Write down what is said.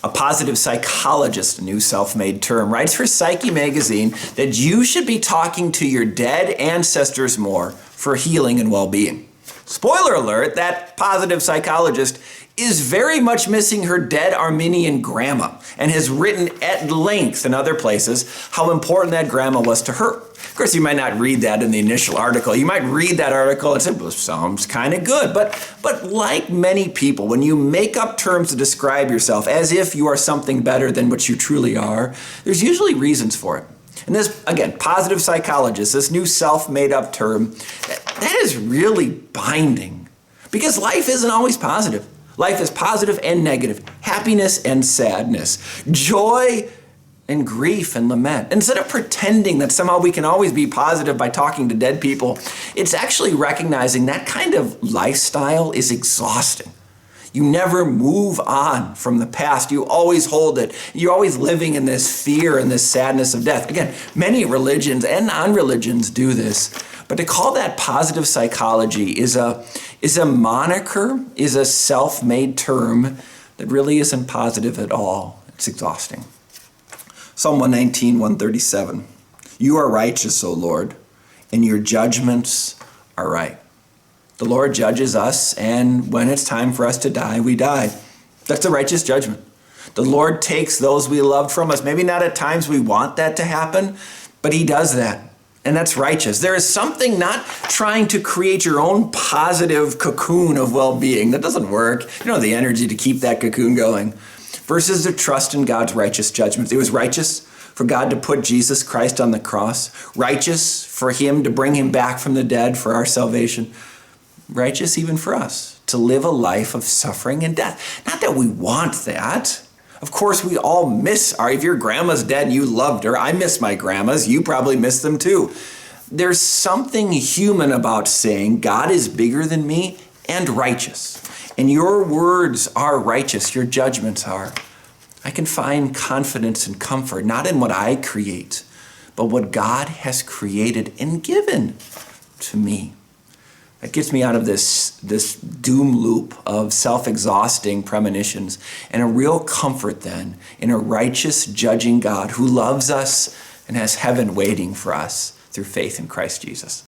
A positive psychologist, a new self-made term, writes for Psyche magazine that you should be talking to your dead ancestors more for healing and well-being. Spoiler alert, that positive psychologist is very much missing her dead Armenian grandma and has written at length in other places how important that grandma was to her. Of course, you might not read that in the initial article. You might read that article and say, well, sounds kind of good. But like many people, when you make up terms to describe yourself as if you are something better than what you truly are, there's usually reasons for it. And this, again, positive psychologist, this new self-made up term, that is really binding because life isn't always positive. Life is positive and negative, happiness and sadness, joy and grief and lament. Instead of pretending that somehow we can always be positive by talking to dead people, it's actually recognizing that kind of lifestyle is exhausting. You never move on from the past. You always hold it. You're always living in this fear and this sadness of death. Again, many religions and non-religions do this. But to call that positive psychology is a moniker, is a self-made term that really isn't positive at all. It's exhausting. Psalm 119, 137. You are righteous, O Lord, and your judgments are right. The Lord judges us, and when it's time for us to die, we die. That's a righteous judgment. The Lord takes those we loved from us. Maybe not at times we want that to happen, but he does that. And that's righteous. There is something not trying to create your own positive cocoon of well-being. That doesn't work. You don't have the energy to keep that cocoon going. Versus to trust in God's righteous judgments. It was righteous for God to put Jesus Christ on the cross. Righteous for him to bring him back from the dead for our salvation. Righteous even for us to live a life of suffering and death. Not that we want that. Of course, we all miss if your grandma's dead and you loved her, I miss my grandmas, you probably miss them too. There's something human about saying God is bigger than me and righteous. And your words are righteous, your judgments are. I can find confidence and comfort, not in what I create, but what God has created and given to me. That gets me out of this doom loop of self-exhausting premonitions and a real comfort then in a righteous judging God who loves us and has heaven waiting for us through faith in Christ Jesus.